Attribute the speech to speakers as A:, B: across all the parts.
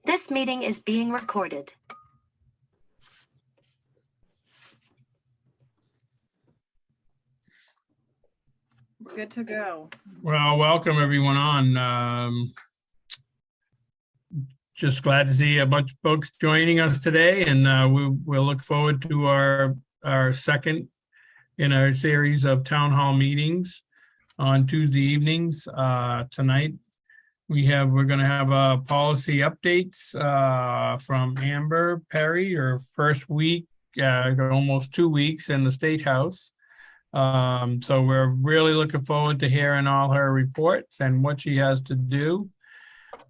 A: This meeting is being recorded.
B: We're good to go.
C: Well, welcome everyone on. Just glad to see a bunch of folks joining us today, and we'll look forward to our second in our series of town hall meetings on Tuesday evenings. Tonight we're going to have policy updates from Amber Perry, her first week, almost 2 weeks in the State House. So we're really looking forward to hearing all her reports and what she has to do.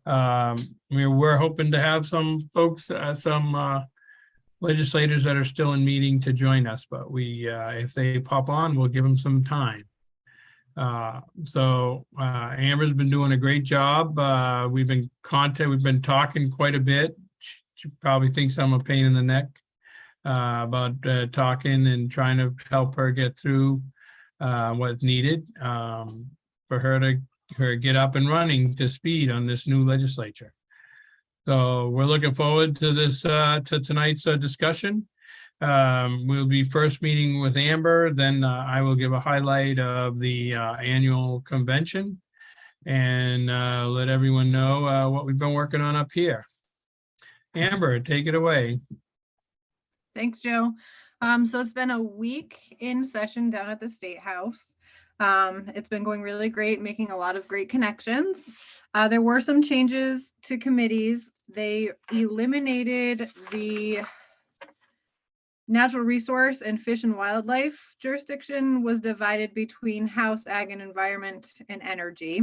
C: We're hoping to have some folks, some legislators that are still in meeting to join us, but if they pop on, we'll give them some time. Amber's been doing a great job. We've been talking quite a bit. She probably thinks I'm a pain in the neck about talking and trying to help her get through what's needed for her to get up and running to speed on this new legislature. So we're looking forward to this, to tonight's discussion. We'll be first meeting with Amber, then I will give a highlight of the annual convention and let everyone know what we've been working on up here. Amber, take it away.
B: Thanks, Joe. So it's been a week in session down at the State House. It's been going really great, making a lot of great connections. There were some changes to committees. They eliminated the natural resource and fish and wildlife jurisdiction was divided between House Ag and Environment and Energy.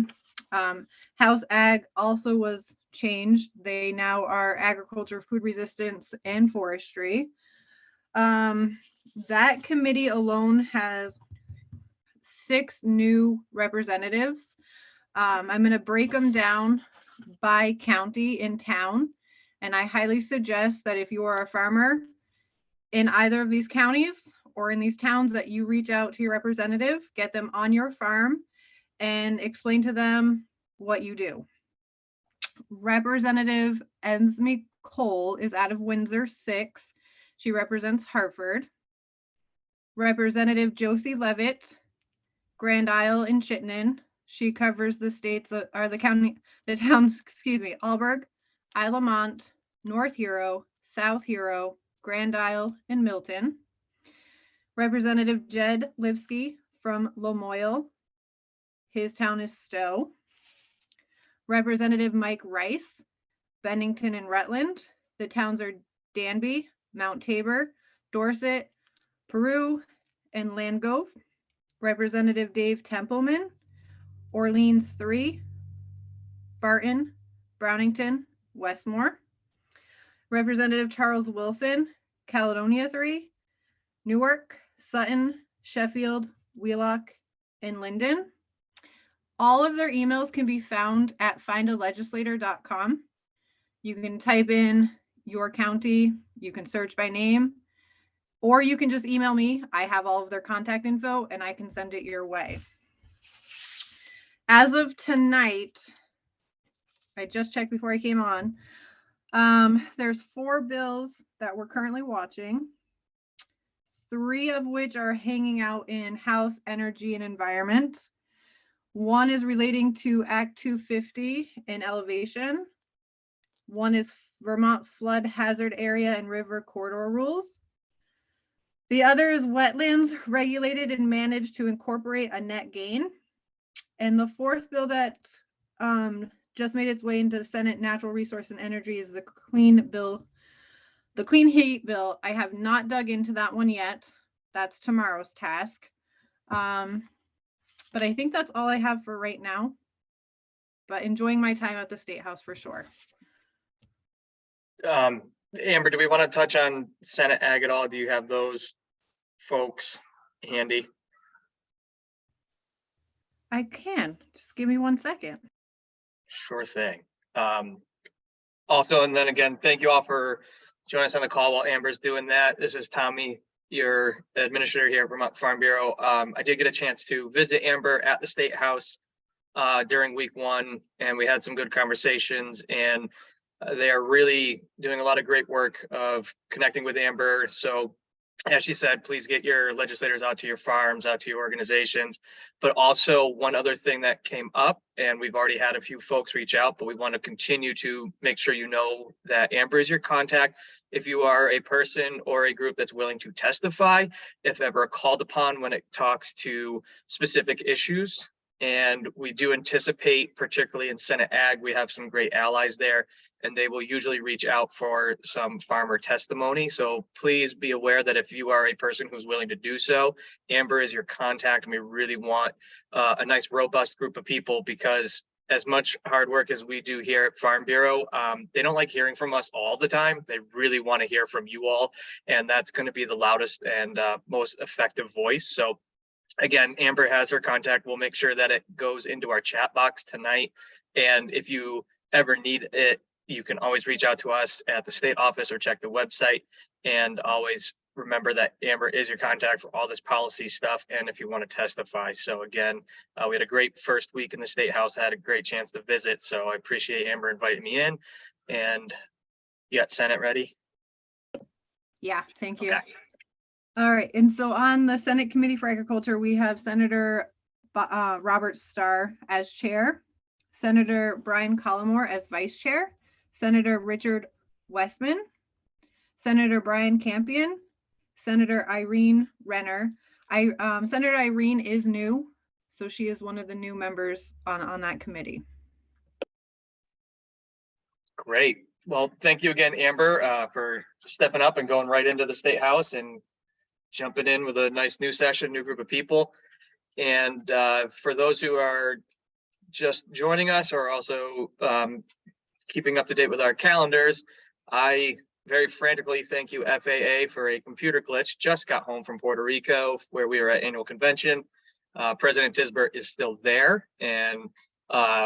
B: House Ag also was changed. They now are agriculture, food resistance, and forestry. That committee alone has 6 new representatives. I'm going to break them down by county in town, and I highly suggest that if you are a farmer in either of these counties or in these towns, that you reach out to your representative, get them on your farm, and explain to them what you do. Representative Emsme Cole is out of Windsor 6. She represents Hartford. Representative Josie Levitt, Grand Isle and Chittenden. She covers the states, the towns, Alburgh, Isle of Mont, North Hero, South Hero, Grand Isle, and Milton. Representative Jed Lipsky from Lomoille. His town is Stowe. Representative Mike Rice, Bennington and Rutland. The towns are Danby, Mount Tabor, Dorset, Peru, and Langove. Representative Dave Templeman, Orleans 3, Barton, Brownington, Westmore. Representative Charles Wilson, Caledonia 3, Newark, Sutton, Sheffield, Wheelock, and Linden. All of their emails can be found at findalegislator.com. You can type in your county, you can search by name, or you can just email me. I have all of their contact info and I can send it your way. As of tonight, I just checked before I came on, there's 4 bills that we're currently watching, 3 of which are hanging out in House Energy and Environment. 1 is relating to Act 250 and elevation. 1 is Vermont flood hazard area and river corridor rules. The other is wetlands regulated and managed to incorporate a net gain. And the 4th bill that just made its way into Senate Natural Resource and Energy is the Clean Heat Bill. I have not dug into that one yet. That's tomorrow's task. But I think that's all I have for right now. But enjoying my time at the State House for sure.
D: Amber, do we want to touch on Senate Ag at all? Do you have those folks handy?
B: I can. Just give me 1 second.
D: Sure thing. Also, and then again, thank you all for joining us on the call while Amber's doing that. This is Tommy, your administrator here at Vermont Farm Bureau. I did get a chance to visit Amber at the State House during week 1, and we had some good conversations, and they are really doing a lot of great work of connecting with Amber. So as she said, please get your legislators out to your farms, out to your organizations. But also one other thing that came up, and we've already had a few folks reach out, but we want to continue to make sure you know that Amber is your contact. If you are a person or a group that's willing to testify, if ever called upon when it talks to specific issues. And we do anticipate, particularly in Senate Ag, we have some great allies there, and they will usually reach out for some farmer testimony. So please be aware that if you are a person who's willing to do so, Amber is your contact, and we really want a nice, robust group of people, because as much hard work as we do here at Farm Bureau, they don't like hearing from us all the time. They really want to hear from you all, and that's going to be the loudest and most effective voice. So again, Amber has her contact. We'll make sure that it goes into our chat box tonight. And if you ever need it, you can always reach out to us at the state office or check the website. And always remember that Amber is your contact for all this policy stuff, and if you want to testify. So again, we had a great first week in the State House. I had a great chance to visit. So I appreciate Amber inviting me in. And you got Senate ready?
B: Yeah, thank you.
D: Okay.
B: All right, and so on the Senate Committee for Agriculture, we have Senator Robert Starr as chair, Senator Brian Collmore as vice chair, Senator Richard Westman, Senator Brian Campion, Senator Irene Renner. Senator Irene is new, so she is one of the new members on that committee.
D: Great. Well, thank you again, Amber, for stepping up and going right into the State House and jumping in with a nice new session, new group of people. And for those who are just joining us or also keeping up to date with our calendars, I very frantically thank you, FAA, for a computer glitch. Just got home from Puerto Rico, where we were at annual convention. President Tisbert is still there, and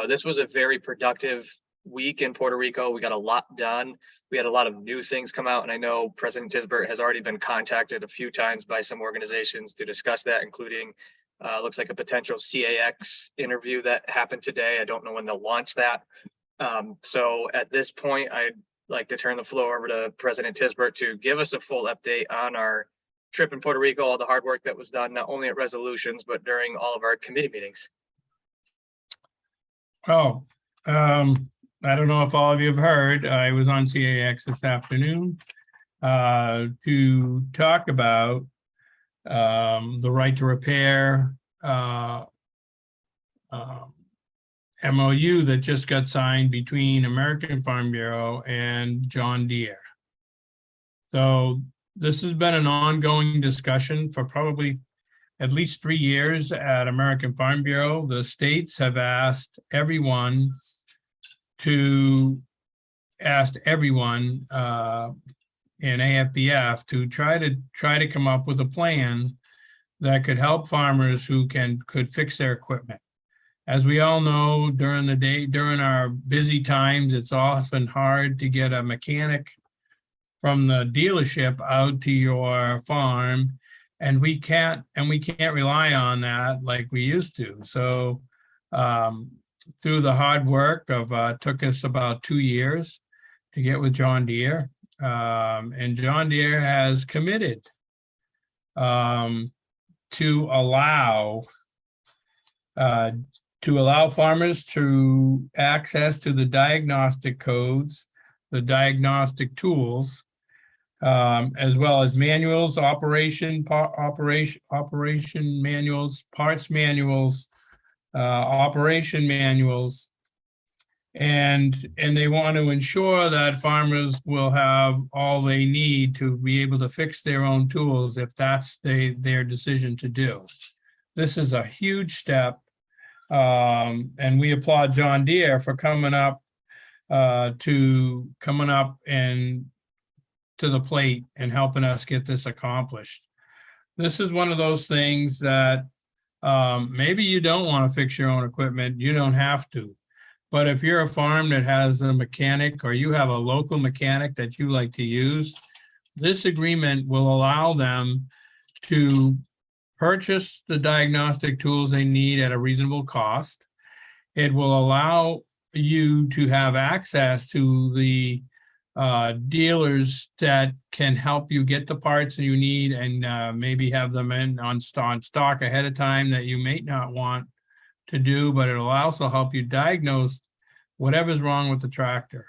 D: this was a very productive week in Puerto Rico. We got a lot done. We had a lot of new things come out, and I know President Tisbert has already been contacted a few times by some organizations to discuss that, including looks like a potential CAX interview that happened today. I don't know when they'll launch that. So at this point, I'd like to turn the floor over to President Tisbert to give us a full update on our trip in Puerto Rico, all the hard work that was done, not only at resolutions, but during all of our committee meetings.
C: Oh, I don't know if all of you have heard, I was on CAX this afternoon to talk about the right to repair MOU that just got signed between American Farm Bureau and John Deere. So this has been an ongoing discussion for probably at least 3 years at American Farm Bureau. The states have asked everyone in AFBF to try to come up with a plan that could help farmers who could fix their equipment. As we all know, during our busy times, it's often hard to get a mechanic from the dealership out to your farm, and we can't rely on that like we used to. So through the hard work of took us about 2 years to get with John Deere, and John Deere has committed to allow farmers to access to the diagnostic codes, the diagnostic tools, as well as manuals, operation manuals, parts manuals, operation manuals, and they want to ensure that farmers will have all they need to be able to fix their own tools if that's their decision to do. This is a huge step, and we applaud John Deere for coming up and to the plate and helping us get this accomplished. This is one of those things that maybe you don't want to fix your own equipment. You don't have to. But if you're a farm that has a mechanic or you have a local mechanic that you like to use, this agreement will allow them to purchase the diagnostic tools they need at a reasonable cost. it will allow you to have access to the dealers that can help you get the parts that you need, and maybe have them on stock ahead of time that you may not want to do, but it'll also help you diagnose whatever's wrong with the tractor.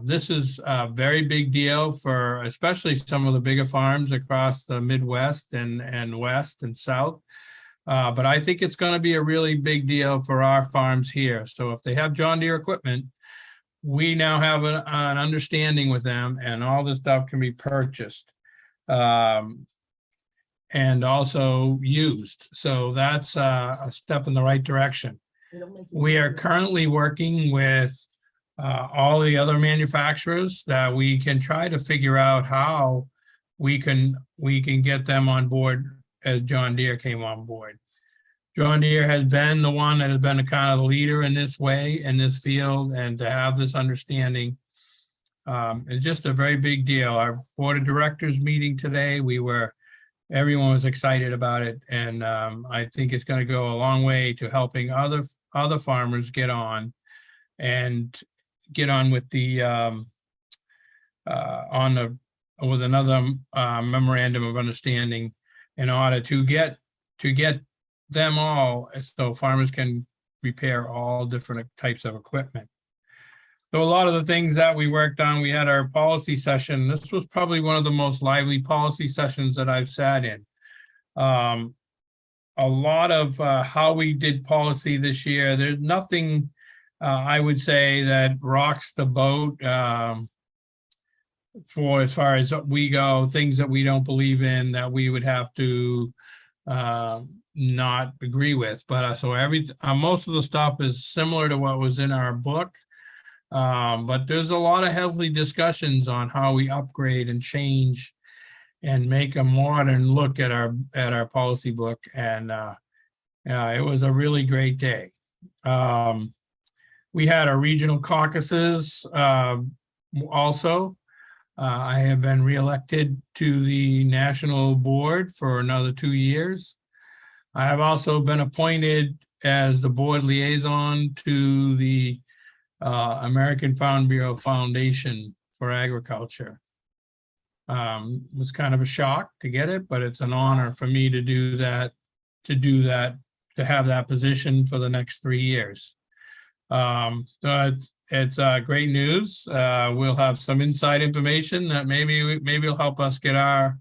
C: This is a very big deal for especially some of the bigger farms across the Midwest and West and South. But I think it's going to be a really big deal for our farms here. So if they have John Deere equipment, we now have an understanding with them, and all this stuff can be purchased and also used. So that's a step in the right direction. We are currently working with all the other manufacturers that we can try to figure out how we can get them on board as John Deere came on board. John Deere has been the one that has been a kind of the leader in this way, in this field, and to have this understanding is just a very big deal. Our board of directors meeting today, everyone was excited about it, and I think it's going to go a long way to helping other farmers get on with the with another memorandum of understanding in order to get them all, so farmers can repair all different types of equipment. So a lot of the things that we worked on, we had our policy session. This was probably one of the most lively policy sessions that I've sat in. A lot of how we did policy this year, there's nothing I would say that rocks the boat for as far as we go, things that we don't believe in that we would have to not agree with. But so most of the stuff is similar to what was in our book. But there's a lot of healthy discussions on how we upgrade and change and make a modern look at our policy book. And it was a really great day. We had our regional caucuses also. I have been reelected to the national board for another 2 years. I have also been appointed as the board liaison to the American Farm Bureau Foundation for Agriculture. It was kind of a shock to get it, but it's an honor for me to do that, to have that position for the next 3 years. So it's great news. We'll have some inside information that maybe will help us get our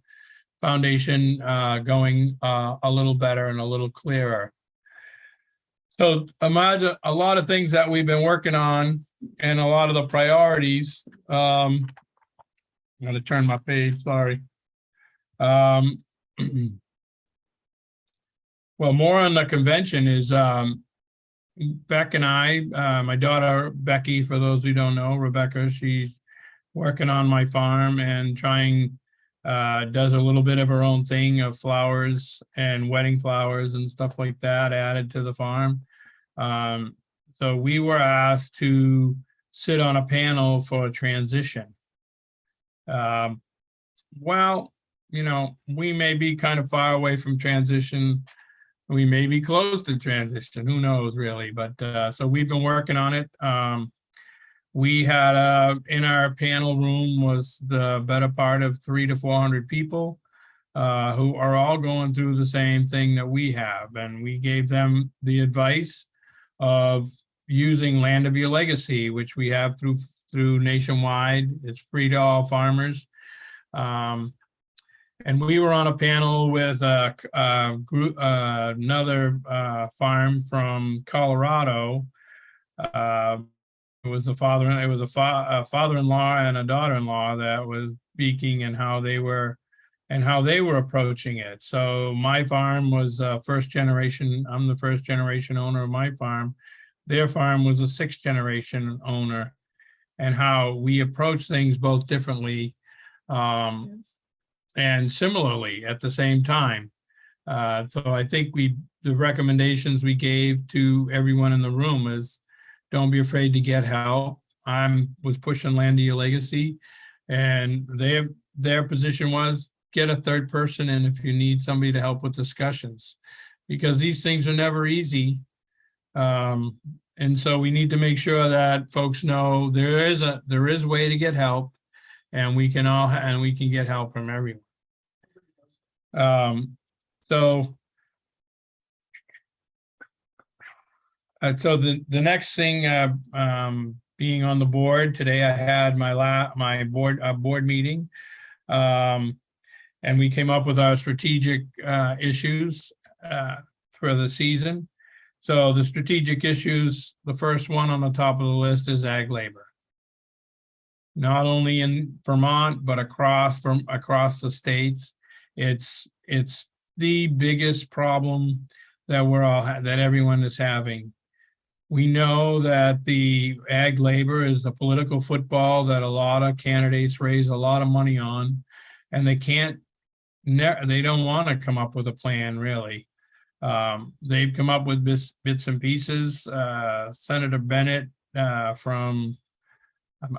C: foundation going a little better and a little clearer. So imagine a lot of things that we've been working on and a lot of the priorities. I'm going to turn my page, sorry. Well, more on the convention is Beck and I, my daughter Becky, for those who don't know, Rebecca, she's working on my farm and does a little bit of her own thing of flowers and wedding flowers and stuff like that added to the farm. So we were asked to sit on a panel for a transition. Well, we may be kind of far away from transition. We may be close to transition, who knows really, but so we've been working on it. We had in our panel room was the better part of 300 to 400 people who are all going through the same thing that we have. And we gave them the advice of using Land of Your Legacy, which we have through nationwide. It's free to all farmers. And we were on a panel with a group, another farm from Colorado. It was a father-in-law and a daughter-in-law that was speaking and how they were approaching it. So my farm was first generation. I'm the first generation owner of my farm. Their farm was a sixth generation owner, and how we approach things both differently and similarly at the same time. So I think the recommendations we gave to everyone in the room is, don't be afraid to get help. I was pushing Land of Your Legacy, and their position was get a third person in if you need somebody to help with discussions, because these things are never easy. And so we need to make sure that folks know there is a way to get help, and we can get help from everyone. So the next thing, being on the board today, I had my board meeting, and we came up with our strategic issues for the season. So the strategic issues, the first one on the top of the list is ag labor. Not only in Vermont, but across the states. It's the biggest problem that that everyone is having. We know that the ag labor is the political football that a lot of candidates raise a lot of money on, and they don't want to come up with a plan, really. They've come up with bits and pieces. Senator Bennett from,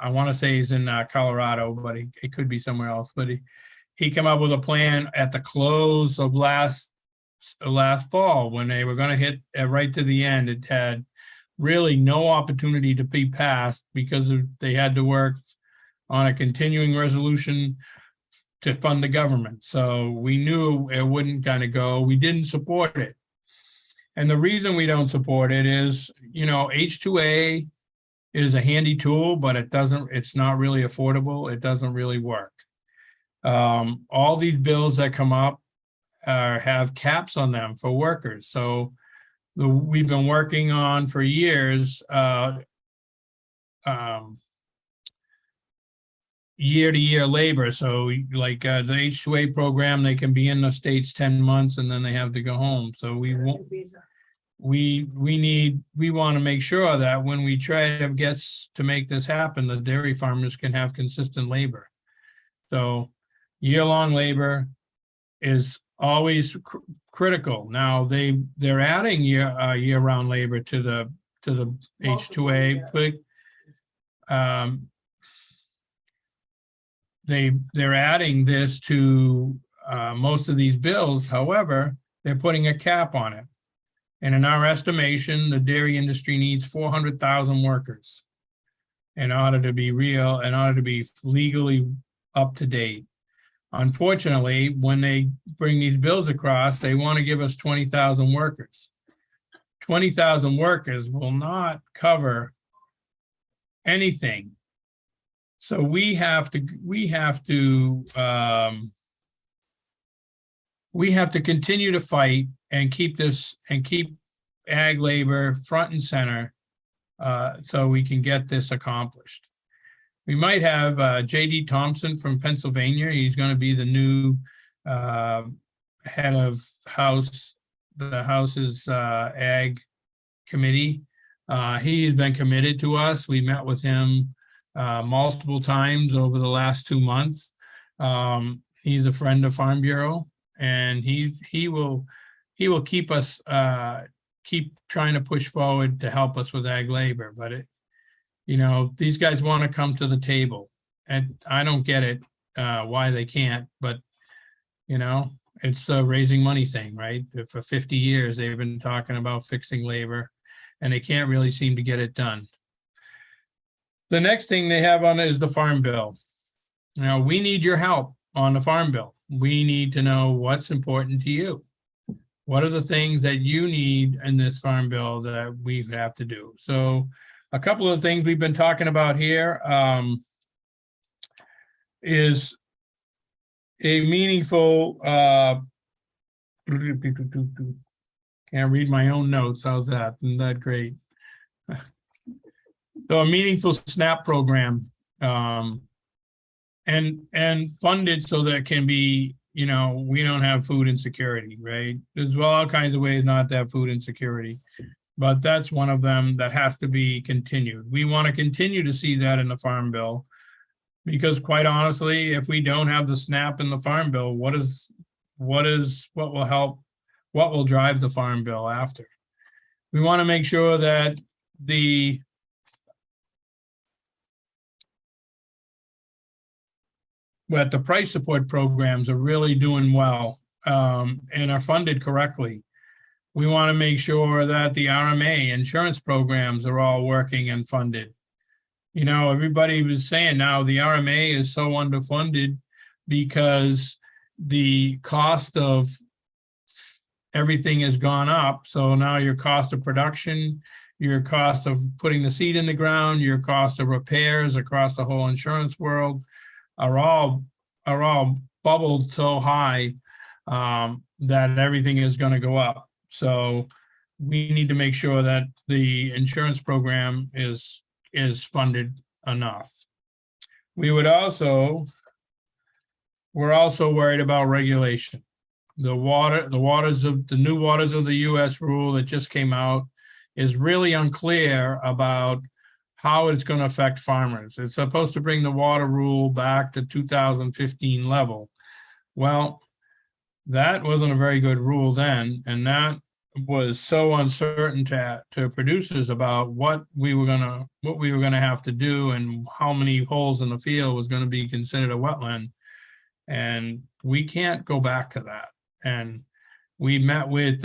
C: I want to say he's in Colorado, but it could be somewhere else. But he came up with a plan at the close of last fall when they were going to hit right to the end. It had really no opportunity to be passed because they had to work on a continuing resolution to fund the government. So we knew it wouldn't kind of go. We didn't support it. And the reason we don't support it is, H2A is a handy tool, but it's not really affordable. It doesn't really work. All these bills that come up have caps on them for workers. So we've been working on for years, year-to-year labor. So like the H2A program, they can be in the States 10 months and then they have to go home. So we want to make sure that when we try to make this happen, the dairy farmers can have consistent labor. So year-long labor is always critical. Now they're adding year-round labor to the H2A, but they're adding this to most of these bills. However, they're putting a cap on it. And in our estimation, the dairy industry needs 400,000 workers in order to be legally up to date. Unfortunately, when they bring these bills across, they want to give us 20,000 workers. 20,000 workers will not cover anything. So we have to continue to fight and keep ag labor front and center, so we can get this accomplished. We might have J.D. Thompson from Pennsylvania. He's going to be the new head of the House's ag committee. He has been committed to us. We met with him multiple times over the last 2 months. He's a friend of Farm Bureau, and he will keep us keep trying to push forward to help us with ag labor. But these guys want to come to the table, and I don't get it why they can't. But it's a raising money thing, right? For 50 years they've been talking about fixing labor, and they can't really seem to get it done. The next thing they have on it is the Farm Bill. We need your help on the Farm Bill. We need to know what's important to you. What are the things that you need in this Farm Bill that we have to do? So a couple of things we've been talking about here is a meaningful, can't read my own notes. How's that? Isn't that great? So a meaningful SNAP program, and funded so that it can be, we don't have food insecurity, right? There's all kinds of ways not to have food insecurity, but that's one of them that has to be continued. We want to continue to see that in the Farm Bill, because quite honestly, if we don't have the SNAP in the Farm Bill, what will drive the Farm Bill after? We want to make sure that the price support programs are really doing well and are funded correctly. We want to make sure that the RMA insurance programs are all working and funded. You know, everybody was saying now the RMA is so underfunded because the cost of everything has gone up. So now your cost of production, your cost of putting the seed in the ground, your cost of repairs across the whole insurance world are all bubbled so high that everything is going to go up. So we need to make sure that the insurance program is funded enough. We're also worried about regulation. The new waters of the US rule that just came out is really unclear about how it's going to affect farmers. It's supposed to bring the water rule back to 2015 level. Well, that wasn't a very good rule then, and that was so uncertain to producers about what we were gonna have to do and how many holes in the field was going to be considered a wetland. And we can't go back to that. And we met with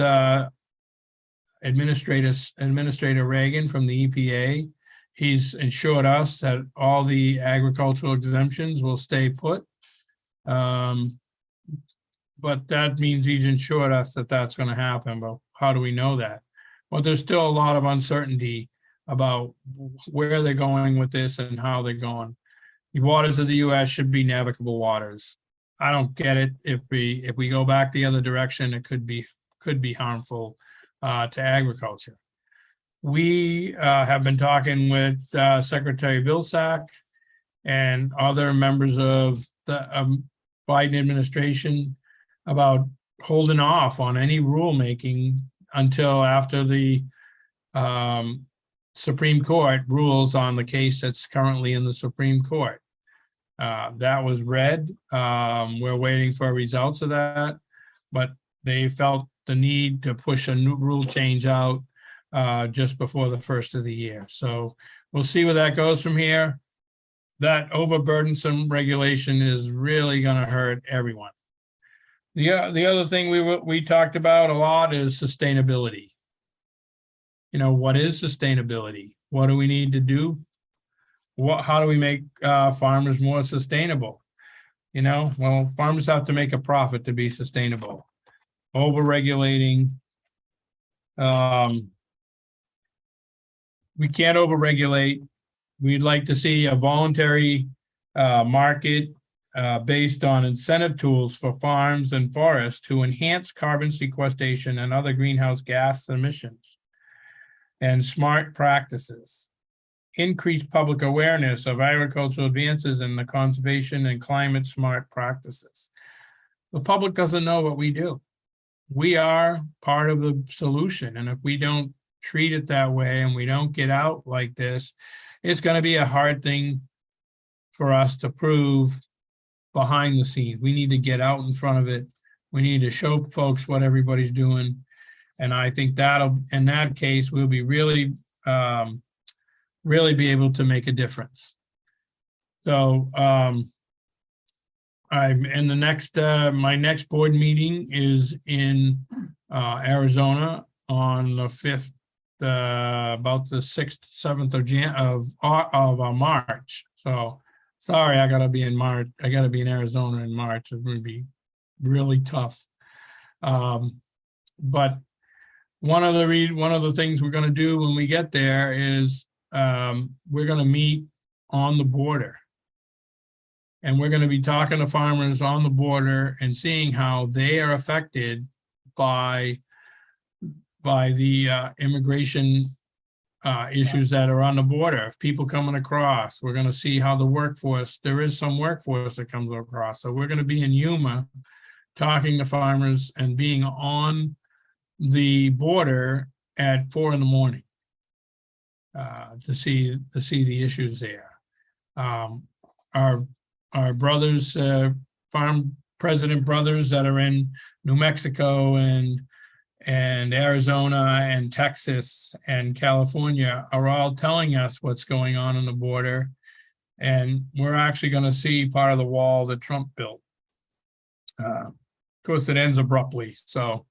C: Administrator Reagan from the EPA. He's assured us that all the agricultural exemptions will stay put. But that means he's assured us that that's going to happen. But how do we know that? Well, there's still a lot of uncertainty about where they're going with this and how they're going. The waters of the US should be navigable waters. I don't get it. If we go back the other direction, it could be harmful to agriculture. We have been talking with Secretary Vilsack and other members of the Biden administration about holding off on any rulemaking until after the Supreme Court rules on the case that's currently in the Supreme Court. That was read. We're waiting for results of that, but they felt the need to push a new rule change out just before the first of the year. So we'll see where that goes from here. That overburdensome regulation is really going to hurt everyone. The other thing we talked about a lot is sustainability. You know, what is sustainability? What do we need to do? How do we make farmers more sustainable? You know, well, farmers have to make a profit to be sustainable. Overregulating. We can't overregulate. We'd like to see a voluntary market based on incentive tools for farms and forests to enhance carbon sequestration and other greenhouse gas emissions, and smart practices. Increase public awareness of agricultural advances in the conservation and climate smart practices. The public doesn't know what we do. We are part of the solution, and if we don't treat it that way and we don't get out like this, it's going to be a hard thing for us to prove behind the scenes. We need to get out in front of it. We need to show folks what everybody's doing. And I think that'll, in that case, we'll be really be able to make a difference. So I'm in the next, my next board meeting is in Arizona on the 5th, about the 6th, 7th of March. So sorry, I gotta be in March. I gotta be in Arizona in March. It's gonna be really tough. But one of the things we're gonna do when we get there is we're gonna meet on the border. And we're gonna be talking to farmers on the border and seeing how they are affected by the immigration issues that are on the border. If people coming across, we're going to see how the workforce, there is some workforce that comes across. So we're going to be in Yuma talking to farmers and being on the border at 4 a.m. To see the issues there. Our brothers, farm president brothers that are in New Mexico and Arizona and Texas and California are all telling us what's going on the border. And we're actually going to see part of the wall that Trump built. Of course, it ends abruptly. So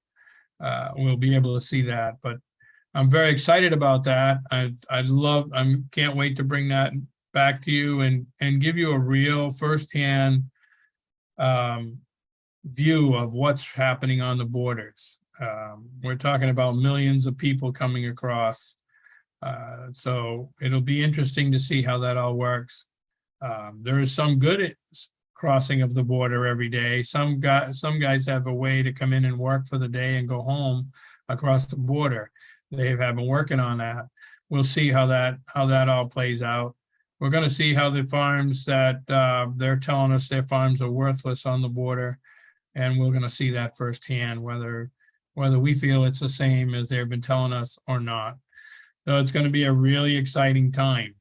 C: we'll be able to see that. But I'm very excited about that. I can't wait to bring that back to you and give you a real firsthand view of what's happening on the borders. We're talking about millions of people coming across. So it'll be interesting to see how that all works. There is some good crossing of the border every day. Some guys have a way to come in and work for the day and go home across the border. They have been working on that. We'll see how that all plays out. We're going to see how the farms that they're telling us their farms are worthless on the border, and we're going to see that firsthand, whether we feel it's the same as they've been telling us or not. So it's going to be a really exciting time.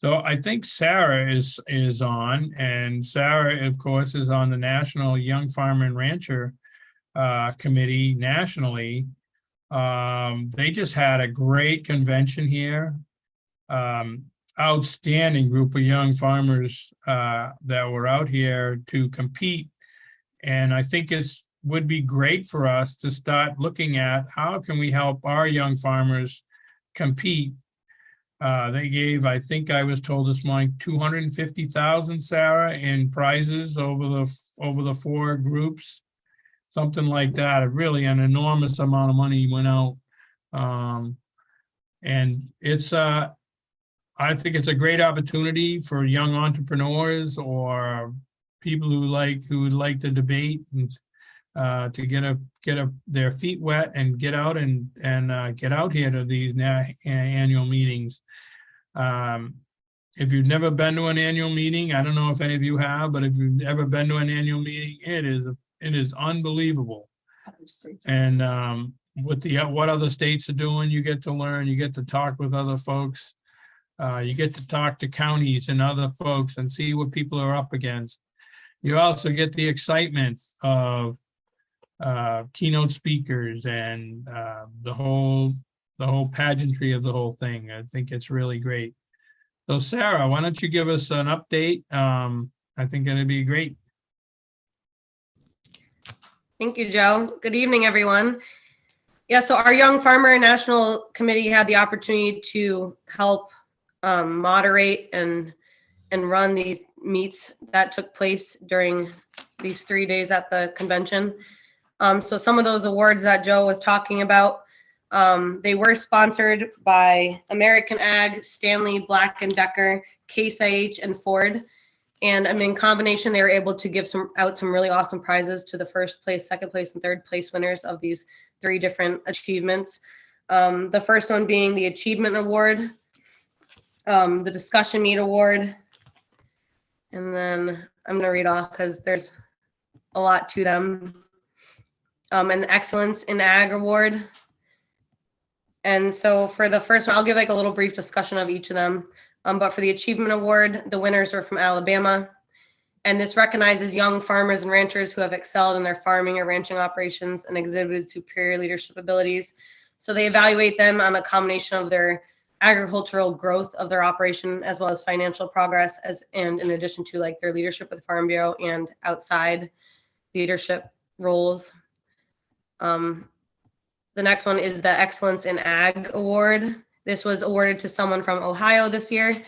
C: So I think Sarah is on, and Sarah, of course, is on the National Young Farmer and Rancher Committee nationally. They just had a great convention here. Outstanding group of young farmers that were out here to compete. And I think would be great for us to start looking at how can we help our young farmers compete. They gave, I think I was told this morning, 250,000, Sarah, in prizes over the 4 groups, something like that. Really an enormous amount of money went out. And it's I think it's a great opportunity for young entrepreneurs or people who would like to debate and to get their feet wet and get out and get out here to these annual meetings. If you've never been to an annual meeting, I don't know if any of you have, but if you've ever been to an annual meeting, it is unbelievable. And with what other states are doing, you get to learn, you get to talk with other folks. You get to talk to counties and other folks and see what people are up against. You also get the excitement of keynote speakers and the whole pageantry of the whole thing. I think it's really great. So Sarah, why don't you give us an update? I think it'd be great.
E: Thank you, Joe. Good evening, everyone. Yeah, so our Young Farmer National Committee had the opportunity to help moderate and run these meets that took place during these 3 days at the convention. So some of those awards that Joe was talking about, they were sponsored by American Ag, Stanley Black & Decker, Case IH, and Ford. And in combination, they were able to give out some really awesome prizes to the first place, second place, and third place winners of these 3 different achievements. The first one being the Achievement Award, the Discussion Meet Award, and then I'm going to read off because there's a lot to them, and the Excellence in Ag Award. And so for the first one, I'll give like a little brief discussion of each of them. But for the Achievement Award, the winners were from Alabama. And this recognizes young farmers and ranchers who have excelled in their farming or ranching operations and exhibited superior leadership abilities. So they evaluate them on a combination of their agricultural growth of their operation as well as financial progress, and in addition to like their leadership with the Farm Bureau and outside leadership roles. The next one is the Excellence in Ag Award. This was awarded to someone from Ohio this year,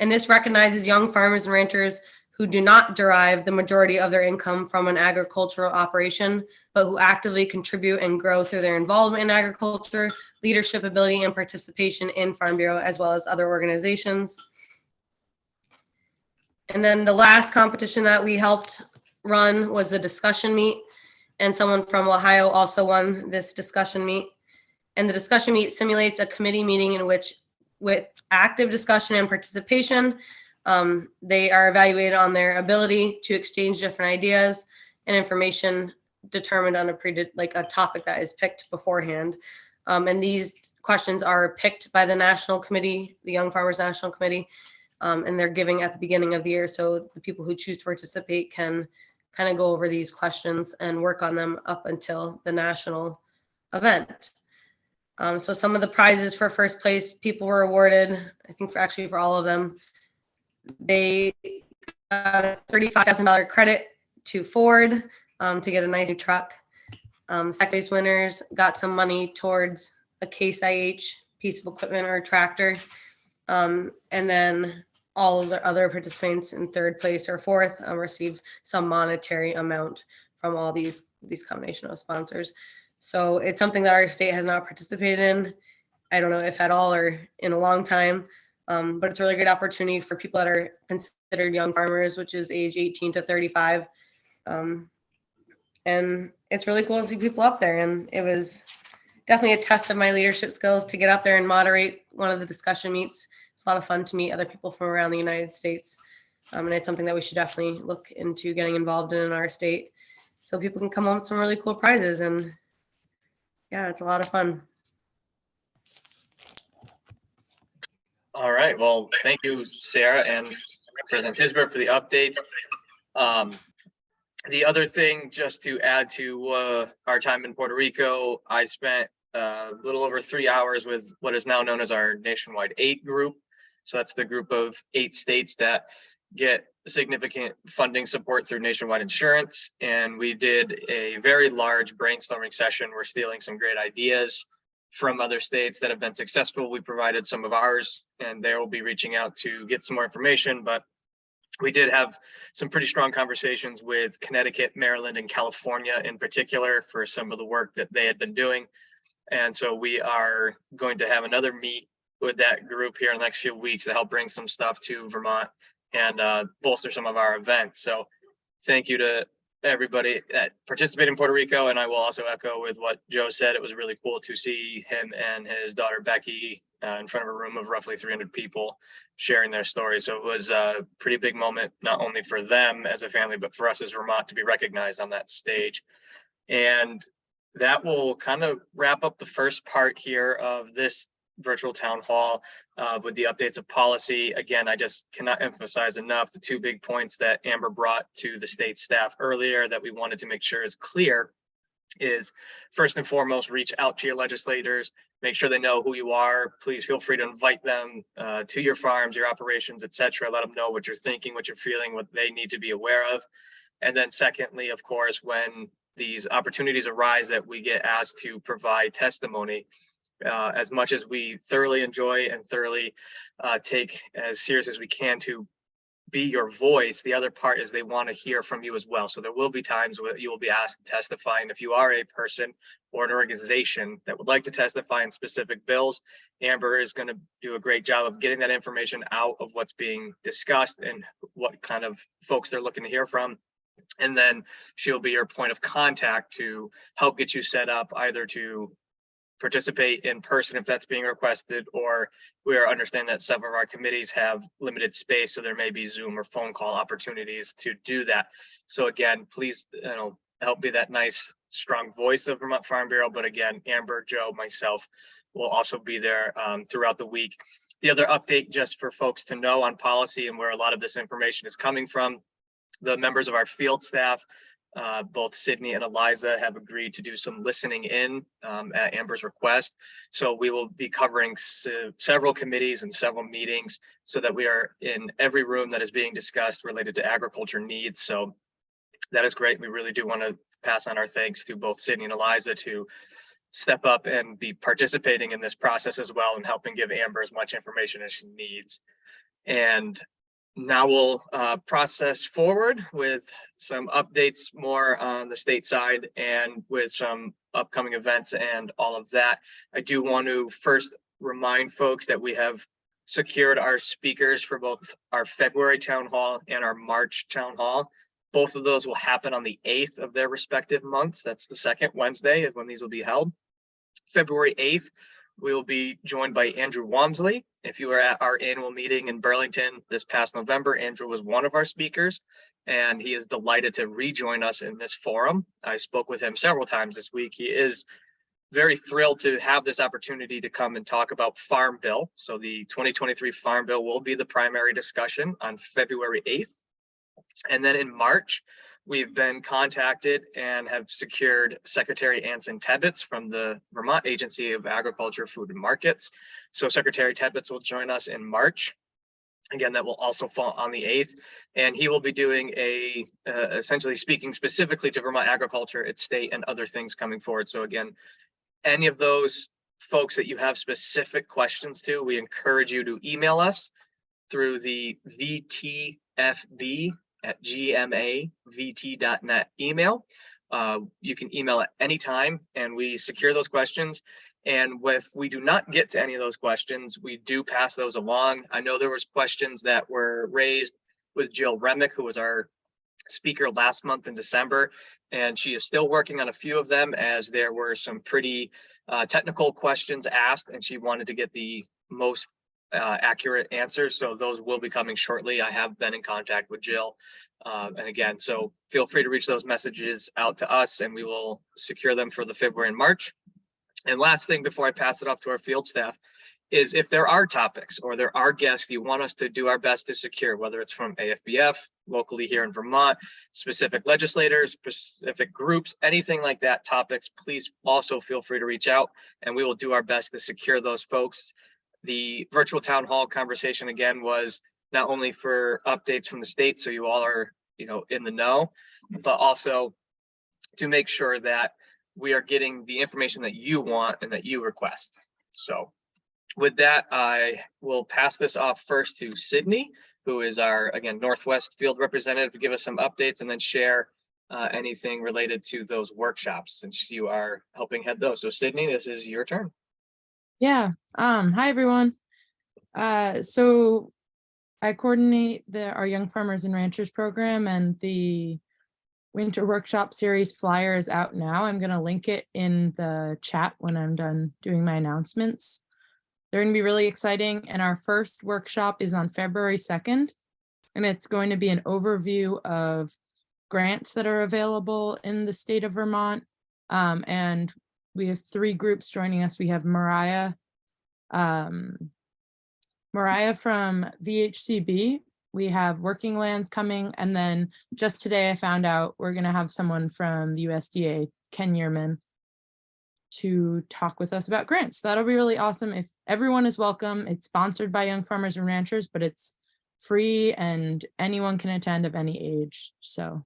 E: and this recognizes young farmers and ranchers who do not derive the majority of their income from an agricultural operation, but who actively contribute and grow through their involvement in agriculture, leadership ability, and participation in Farm Bureau, as well as other organizations. And then the last competition that we helped run was the Discussion Meet, and someone from Ohio also won this Discussion Meet. And the Discussion Meet simulates a committee meeting in which, with active discussion and participation, they are evaluated on their ability to exchange different ideas and information determined on a topic that is picked beforehand. And these questions are picked by the National Committee, the Young Farmers National Committee, and they're giving at the beginning of the year. So the people who choose to participate can kind of go over these questions and work on them up until the national event. So some of the prizes for first place people were awarded, I think for all of them, they got a $35,000 credit to Ford to get a nice new truck. Second place winners got some money towards a Case IH piece of equipment or a tractor. And then all of the other participants in third place or fourth receives some monetary amount from all these combination of sponsors. So it's something that our state has not participated in. I don't know if at all or in a long time, but it's a really great opportunity for people that are considered young farmers, which is age 18 to 35. And it's really cool to see people up there. And it was definitely a test of my leadership skills to get up there and moderate one of the discussion meets. It's a lot of fun to meet other people from around the United States. And it's something that we should definitely look into getting involved in our state so people can come home with some really cool prizes. And yeah, it's a lot of fun.
D: All right, well, thank you, Sarah and President Tisbert, for the updates. The other thing, just to add to our time in Puerto Rico, I spent a little over 3 hours with what is now known as our Nationwide 8 group. So that's the group of 8 states that get significant funding support through nationwide insurance. And we did a very large brainstorming session. We're stealing some great ideas from other states that have been successful. We provided some of ours, and they will be reaching out to get some more information. But we did have some pretty strong conversations with Connecticut, Maryland, and California in particular for some of the work that they had been doing. And so we are going to have another meet with that group here in the next few weeks to help bring some stuff to Vermont and bolster some of our events. So thank you to everybody that participated in Puerto Rico. And I will also echo with what Joe said. It was really cool to see him and his daughter Becky in front of a room of roughly 300 people sharing their stories. So it was a pretty big moment, not only for them as a family, but for us as Vermont to be recognized on that stage. And that will kind of wrap up the first part here of this virtual town hall with the updates of policy. Again, I just cannot emphasize enough the 2 big points that Amber brought to the state staff earlier that we wanted to make sure is clear is, first and foremost, reach out to your legislators, make sure they know who you are. Please feel free to invite them to your farms, your operations, etc. Let them know what you're thinking, what you're feeling, what they need to be aware of. And then secondly, of course, when these opportunities arise that we get asked to provide testimony, as much as we thoroughly enjoy and thoroughly take as serious as we can to be your voice, the other part is they want to hear from you as well. So there will be times where you will be asked to testify. And if you are a person or an organization that would like to testify in specific bills, Amber is going to do a great job of getting that information out of what's being discussed and what kind of folks they're looking to hear from. And then she'll be your point of contact to help get you set up either to participate in person if that's being requested, or we are understanding that some of our committees have limited space, so there may be Zoom or phone call opportunities to do that. So again, please, help be that nice, strong voice of Vermont Farm Bureau. But again, Amber, Joe, myself will also be there throughout the week. The other update, just for folks to know on policy and where a lot of this information is coming from, the members of our field staff, both Sydney and Eliza, have agreed to do some listening in at Amber's request. So we will be covering several committees and several meetings so that we are in every room that is being discussed related to agriculture needs. So that is great. We really do want to pass on our thanks to both Sydney and Eliza to step up and be participating in this process as well and helping give Amber as much information as she needs. And now we'll process forward with some updates more on the state side and with some upcoming events and all of that. I do want to first remind folks that we have secured our speakers for both our February town hall and our March town hall. Both of those will happen on the 8th of their respective months. That's the second Wednesday of when these will be held. February 8th, we will be joined by Andrew Walmsley. If you were at our annual meeting in Burlington this past November, Andrew was one of our speakers, and he is delighted to rejoin us in this forum. I spoke with him several times this week. He is very thrilled to have this opportunity to come and talk about Farm Bill. So the 2023 Farm Bill will be the primary discussion on February 8th. And then in March, we've been contacted and have secured Secretary Anson Tebbets from the Vermont Agency of Agriculture, Food and Markets. So Secretary Tebbets will join us in March. Again, that will also fall on the 8th, and he will be doing a essentially speaking specifically to Vermont agriculture, its state, and other things coming forward. So again, any of those folks that you have specific questions to, we encourage you to email us through the vtfb@gmavt.net email. You can email at any time, and we secure those questions. And if we do not get to any of those questions, we do pass those along. I know there was questions that were raised with Jill Remick, who was our speaker last month in December, and she is still working on a few of them, as there were some pretty technical questions asked, and she wanted to get the most accurate answers. So those will be coming shortly. I have been in contact with Jill. And again, so feel free to reach those messages out to us, and we will secure them for the February and March. And last thing before I pass it off to our field staff is, if there are topics or there are guests you want us to do our best to secure, whether it's from AFBF, locally here in Vermont, specific legislators, specific groups, anything like that, topics, please also feel free to reach out, and we will do our best to secure those folks. The virtual town hall conversation, again, was not only for updates from the state, so you all are, in the know, but also to make sure that we are getting the information that you want and that you request. So with that, I will pass this off first to Sydney, who is our, again, Northwest field representative, to give us some updates and then share anything related to those workshops, since you are helping head those. So Sydney, this is your turn.
F: Yeah. Hi, everyone. So I coordinate our Young Farmers and Ranchers program, and the Winter Workshop Series flyer is out now. I'm going to link it in the chat when I'm done doing my announcements. They're going to be really exciting. And our first workshop is on February 2nd. And it's going to be an overview of grants that are available in the state of Vermont. And we have 3 groups joining us. We have Mariah from VHCB. We have Working Lands coming. And then just today I found out we're going to have someone from the USDA, Ken Yearman, to talk with us about grants. That'll be really awesome. If everyone is welcome. It's sponsored by Young Farmers and Ranchers, but it's free and anyone can attend of any age. So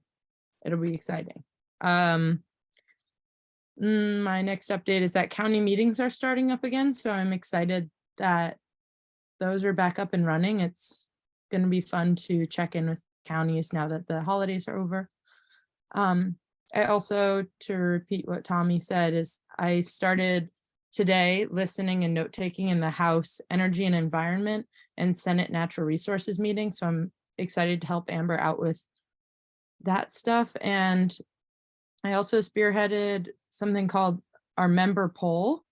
F: it'll be exciting. My next update is that county meetings are starting up again. So I'm excited that those are back up and running. It's going to be fun to check in with counties now that the holidays are over. I also, to repeat what Tommy said, is I started today listening and note-taking in the House Energy and Environment and Senate Natural Resources meeting. So I'm excited to help Amber out with that stuff. And I also spearheaded something called our member poll.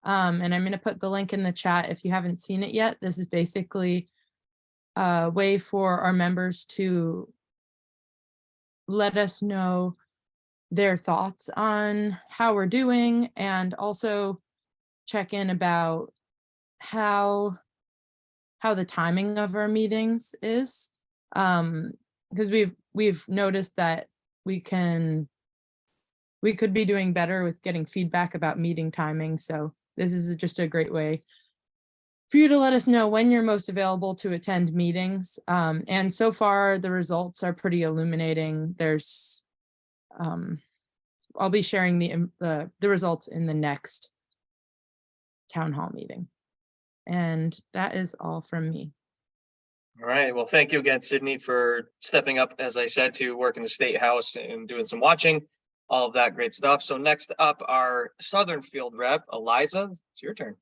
F: And I'm going to put the link in the chat if you haven't seen it yet. This is basically a way for our members to let us know their thoughts on how we're doing, and also check in about how the timing of our meetings is. Because we've noticed that we could be doing better with getting feedback about meeting timing. So this is just a great way for you to let us know when you're most available to attend meetings. And so far the results are pretty illuminating. There's I'll be sharing the results in the next town hall meeting. And that is all from me.
D: All right. Well, thank you again, Sydney, for stepping up, as I said, to work in the State House and doing some watching, all of that great stuff. So next up, our Southern Field Rep, Eliza, it's your turn.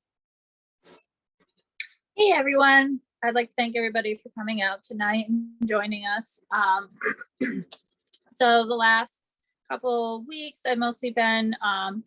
G: Hey, everyone. I'd like to thank everybody for coming out tonight and joining us. So the last couple weeks, I've mostly been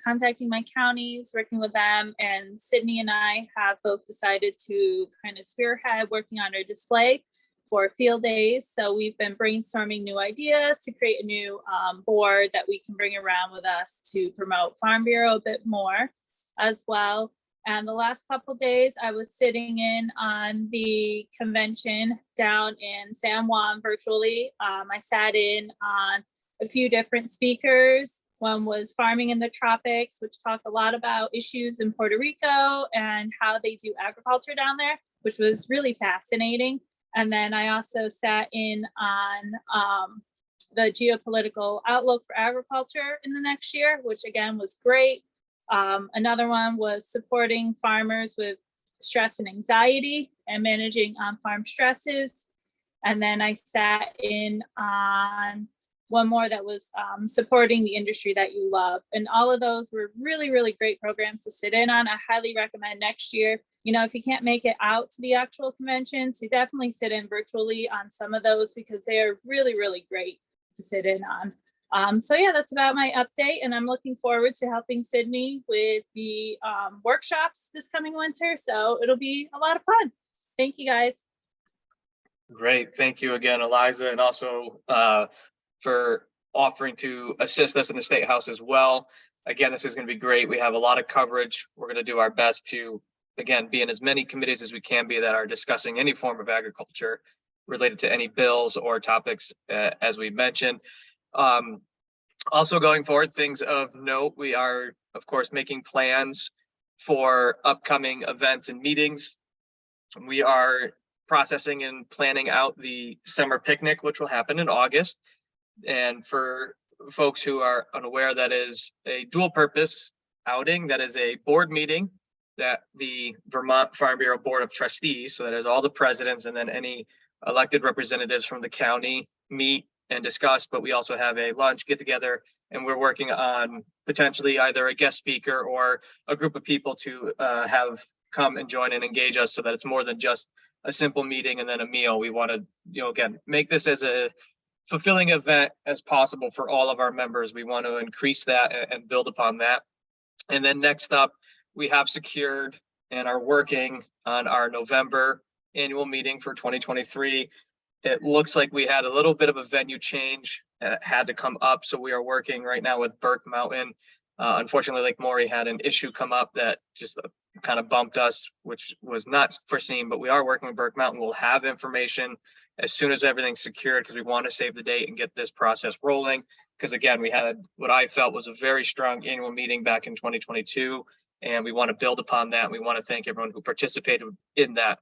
G: contacting my counties, working with them, and Sydney and I have both decided to kind of spearhead working on our display for field days. So we've been brainstorming new ideas to create a new board that we can bring around with us to promote Farm Bureau a bit more as well. And the last couple days, I was sitting in on the convention down in San Juan virtually. I sat in on a few different speakers. One was Farming in the Tropics, which talked a lot about issues in Puerto Rico and how they do agriculture down there, which was really fascinating. And then I also sat in on the geopolitical outlook for agriculture in the next year, which again was great. Another one was supporting farmers with stress and anxiety and managing on-farm stresses. And then I sat in on one more that was supporting the industry that you love. And all of those were really, really great programs to sit in on. I highly recommend next year, you know, if you can't make it out to the actual convention, to definitely sit in virtually on some of those because they are really, really great to sit in on. So yeah, that's about my update, and I'm looking forward to helping Sydney with the workshops this coming winter. So it'll be a lot of fun. Thank you, guys.
D: Great. Thank you again, Eliza, and also for offering to assist us in the State House as well. Again, this is going to be great. We have a lot of coverage. We're going to do our best to, again, be in as many committees as we can be that are discussing any form of agriculture related to any bills or topics, as we mentioned. Also going forward, things of note, we are, of course, making plans for upcoming events and meetings. We are processing and planning out the summer picnic, which will happen in August. And for folks who are unaware, that is a dual purpose outing. That is a board meeting that the Vermont Farm Bureau Board of Trustees, so that is all the presidents and then any elected representatives from the county, meet and discuss. But we also have a lunch get together, and we're working on potentially either a guest speaker or a group of people to have come and join and engage us, so that it's more than just a simple meeting and then a meal. We want to, you know, again, make this as a fulfilling event as possible for all of our members. We want to increase that and build upon that. And then next up, we have secured and are working on our November annual meeting for 2023. It looks like we had a little bit of a venue change that had to come up. So we are working right now with Burke Mountain. Unfortunately, Lake Maury had an issue come up that just kind of bumped us, which was not foreseen, but we are working with Burke Mountain. We'll have information as soon as everything's secured, because we want to save the date and get this process rolling. Because again, we had what I felt was a very strong annual meeting back in 2022, and we want to build upon that. We want to thank everyone who participated in that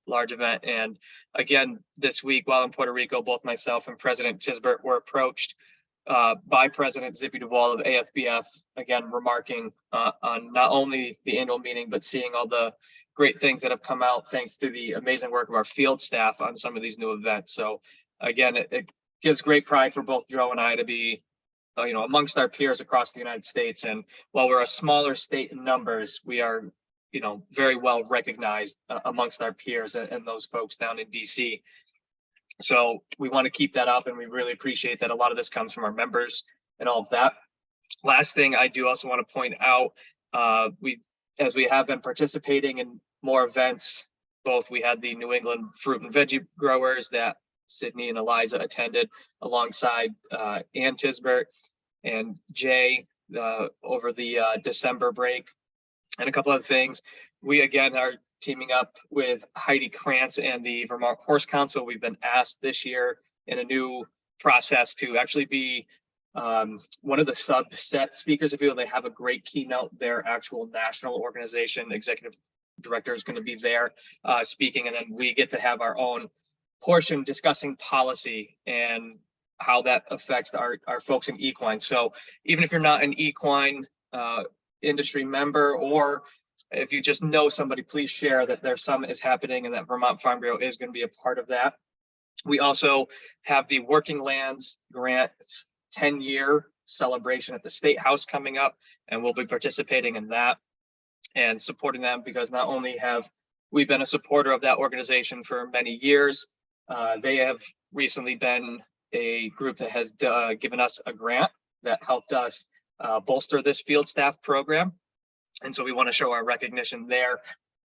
D: large event. And again, this week while in Puerto Rico, both myself and President Tisbert were approached by President Zippy Duvall of AFBF, again, remarking on not only the annual meeting, but seeing all the great things that have come out thanks to the amazing work of our field staff on some of these new events. So again, it gives great pride for both Joe and I to be, you know, amongst our peers across the United States. And while we're a smaller state in numbers, we are, you know, very well recognized amongst our peers and those folks down in DC. So we want to keep that up, and we really appreciate that a lot of this comes from our members and all of that. Last thing I do also want to point out, as we have been participating in more events, both we had the New England fruit and veggie growers that Sydney and Eliza attended alongside Ann Tisbert and Jay over the December break, and a couple other things. We again are teaming up with Heidi Krantz and the Vermont Horse Council. We've been asked this year in a new process to actually be one of the subset speakers. If you will, they have a great keynote. Their actual national organization executive director is going to be there speaking, and then we get to have our own portion discussing policy and how that affects our folks in equine. So even if you're not an equine industry member, or if you just know somebody, please share that their summit is happening and that Vermont Farm Bureau is going to be a part of that. We also have the Working Lands Grants 10-year celebration at the State House coming up, and we'll be participating in that and supporting them, because not only have we been a supporter of that organization for many years, they have recently been a group that has given us a grant that helped us bolster this field staff program. And so we want to show our recognition there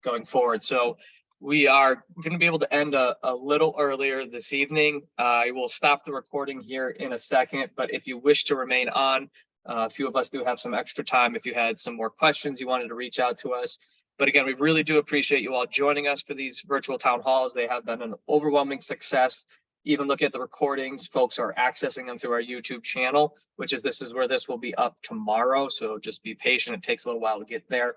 D: going forward. So we are going to be able to end a little earlier this evening. I will stop the recording here in a second, but if you wish to remain on, a few of us do have some extra time. If you had some more questions, you wanted to reach out to us. But again, we really do appreciate you all joining us for these virtual town halls. They have been an overwhelming success. Even look at the recordings, folks are accessing them through our YouTube channel, which is, this is where this will be up tomorrow. So just be patient. It takes a little while to get there.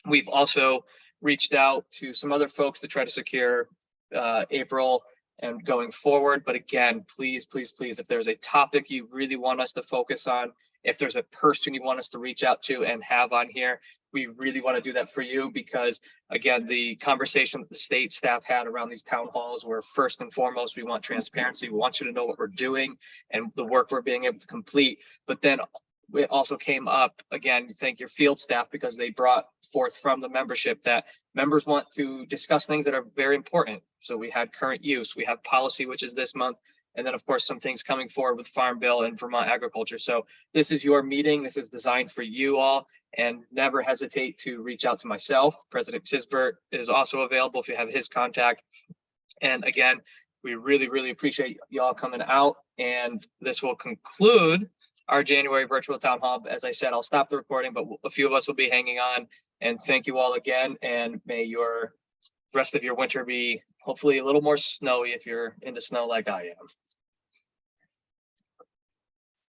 D: We've also reached out to some other folks to try to secure April and going forward. But again, please, please, please, if there's a topic you really want us to focus on, if there's a person you want us to reach out to and have on here, we really want to do that for you, because again, the conversation that the state staff had around these town halls were, first and foremost, we want transparency. We want you to know what we're doing and the work we're being able to complete. But then it also came up, again, thank your field staff, because they brought forth from the membership that members want to discuss things that are very important. So we had current use, we have policy, which is this month, and then of course some things coming forward with Farm Bill and Vermont agriculture. So this is your meeting. This is designed for you all, and never hesitate to reach out to myself. President Tisbert is also available if you have his contact. And again, we really, really appreciate y'all coming out, and this will conclude our January virtual town hall. As I said, I'll stop the recording, but a few of us will be hanging on. And thank you all again. And may your rest of your winter be hopefully a little more snowy if you're into snow like I am.